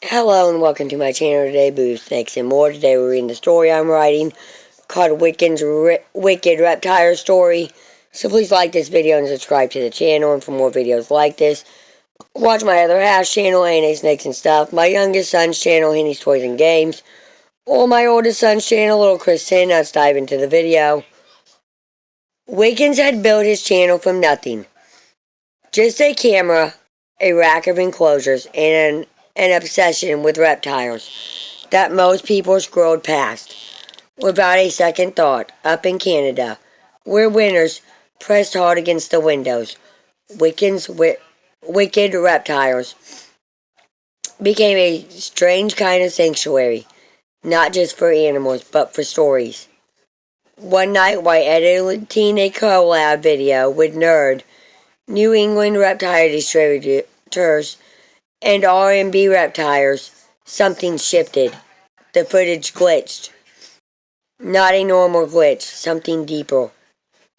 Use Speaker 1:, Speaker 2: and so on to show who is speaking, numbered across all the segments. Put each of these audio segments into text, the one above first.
Speaker 1: Hello and welcome to my channel today, Booze, Snakes, and More. Today we're reading the story I'm writing called Wickens' Wicked Reptile Story. So please like this video and subscribe to the channel, and for more videos like this, watch my other half's channel, A&A Snakes and Stuff, my youngest son's channel, Henny's Toys and Games, or my oldest son's channel, Little Chris 10. Let's dive into the video. Wickens had built his channel from nothing. Just a camera, a rack of enclosures, and an obsession with reptiles that most people scrolled past without a second thought. Up in Canada, where winters pressed hard against the windows, Wickens' wicked reptiles became a strange kind of sanctuary, not just for animals, but for stories. One night, while editing a collab video with Nerd, New England reptile distributors, and R&B reptiles, something shifted. The footage glitched. Not a normal glitch, something deeper.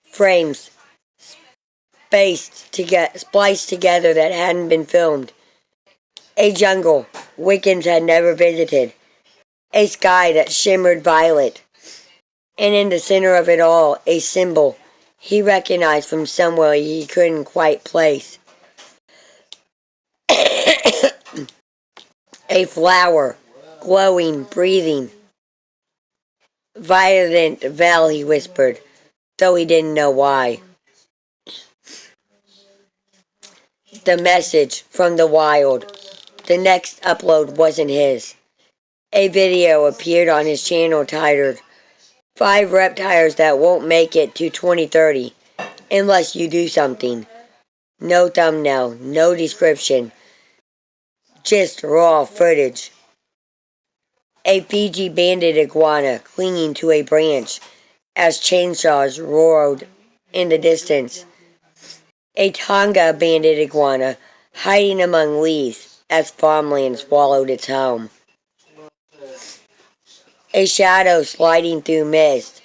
Speaker 1: Frames spliced together that hadn't been filmed. A jungle Wickens had never visited. A sky that shimmered violet. And in the center of it all, a symbol he recognized from somewhere he couldn't quite place. A flower, glowing, breathing. Violent Val, he whispered, though he didn't know why. The message from the wild. The next upload wasn't his. A video appeared on his channel titled 5 Reptiles That Won't Make It to 2030 Unless You Do Something. No thumbnail, no description, just raw footage. A Fiji banded iguana clinging to a branch as chainsaws roared in the distance. A Tonga banded iguana hiding among leaves as farmland swallowed its home. A shadow sliding through mist.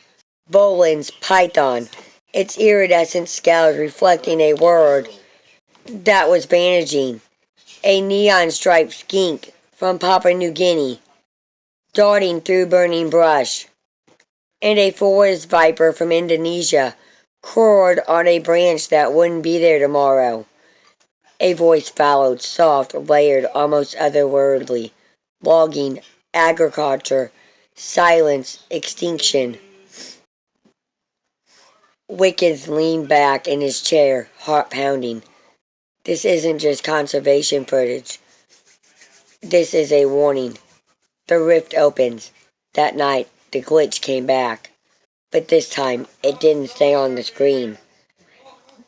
Speaker 1: Bolin's python, its iridescent scales reflecting a world that was vanishing. A neon-striped skink from Papua New Guinea, darting through burning brush. And a forest viper from Indonesia curled on a branch that wouldn't be there tomorrow. A voice followed, soft, layered, almost otherworldly. Logging, agriculture, silence, extinction. Wickens leaned back in his chair, heart pounding. This isn't just conservation footage. This is a warning. The rift opens. That night, the glitch came back. But this time, it didn't stay on the screen.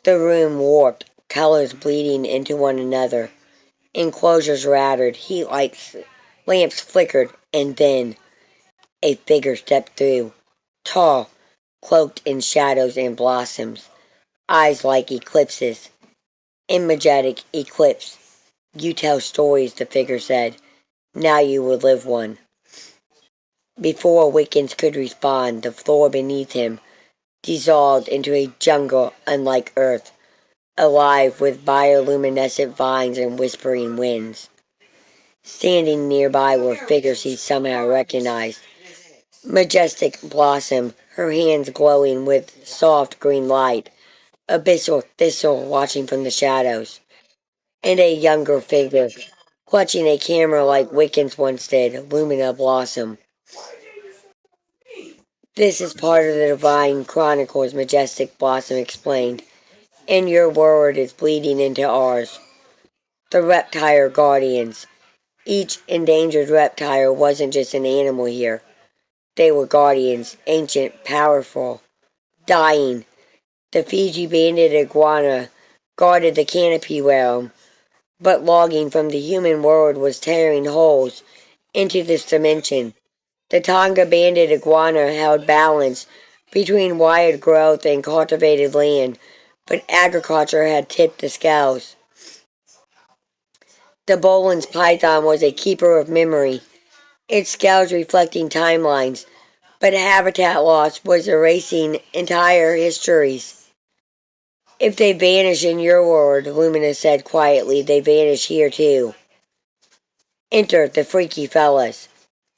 Speaker 1: The room warped, colors bleeding into one another. Enclosures rattled, lamps flickered, and then a figure stepped through. Tall, cloaked in shadows and blossoms. Eyes like eclipses. In majestic eclipse. You tell stories, the figure said. Now you will live one. Before Wickens could respond, the floor beneath him dissolved into a jungle unlike Earth, alive with bioluminescent vines and whispering winds. Standing nearby were figures he somehow recognized. Majestic Blossom, her hands glowing with soft green light. Abyssal Thistle watching from the shadows. And a younger figure, clutching a camera like Wickens once did, Lumina Blossom. This is part of the Divine Chronicles, Majestic Blossom explained, and your word is bleeding into ours. The reptile guardians. Each endangered reptile wasn't just an animal here. They were guardians, ancient, powerful, dying. The Fiji banded iguana guarded the canopy realm, but logging from the human world was tearing holes into this dimension. The Tonga banded iguana held balance between wild growth and cultivated land, but agriculture had tipped the scales. The Bolin's python was a keeper of memory, its scales reflecting timelines, but habitat loss was erasing entire histories. If they vanish in your world, Lumina said quietly, they vanish here too. Enter the freaky fellas.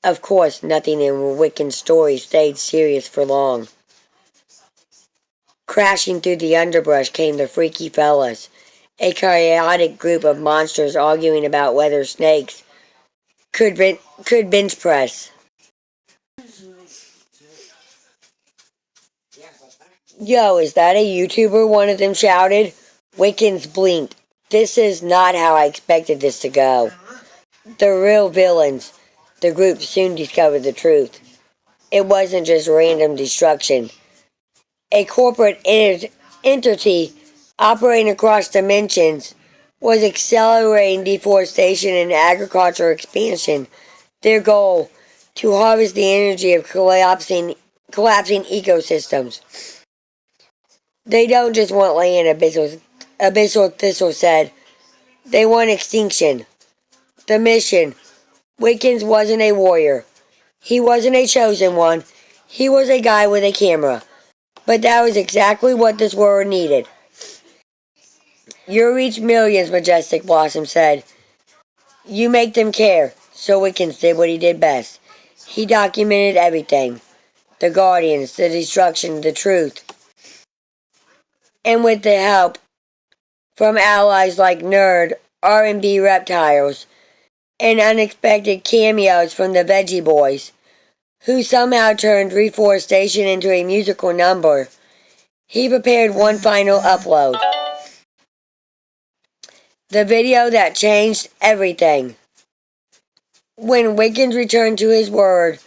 Speaker 1: Of course, nothing in Wickens' story stayed serious for long. Crashing through the underbrush came the freaky fellas, a chaotic group of monsters arguing about whether snakes could bench press. Yo, is that a YouTuber? One of them shouted. Wickens blinked. This is not how I expected this to go. The real villains. The group soon discovered the truth. It wasn't just random destruction. A corporate entity operating across dimensions was accelerating deforestation and agricultural expansion. Their goal, to harvest the energy of collapsing ecosystems. They don't just want land, Abyssal Thistle said. They want extinction. The mission. Wickens wasn't a warrior. He wasn't a chosen one. He was a guy with a camera. But that was exactly what this world needed. You'll reach millions, Majestic Blossom said. You make them care. So Wickens did what he did best. He documented everything. The Guardians, the destruction, the truth. And with the help from allies like Nerd, R&B Reptiles, and unexpected cameos from the Veggie Boys, who somehow turned reforestation into a musical number, he prepared one final upload. The video that changed everything. When Wickens returned to his word,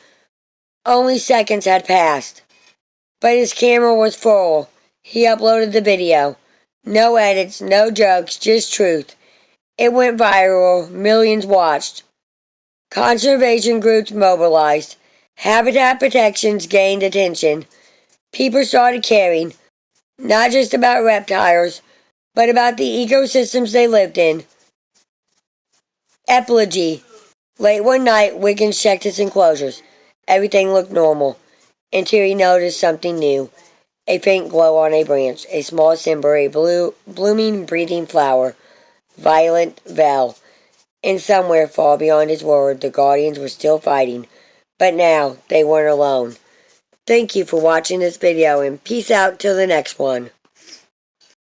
Speaker 1: only seconds had passed. But his camera was full. He uploaded the video. No edits, no jokes, just truth. It went viral. Millions watched. Conservation groups mobilized. Habitat protections gained attention. People started caring, not just about reptiles, but about the ecosystems they lived in. Epilogy. Late one night, Wickens checked his enclosures. Everything looked normal, until he noticed something new. A faint glow on a branch, a small ember, a blooming, breathing flower. Violent Vel. And somewhere far beyond his word, the Guardians were still fighting. But now, they weren't alone. Thank you for watching this video, and peace out till the next one.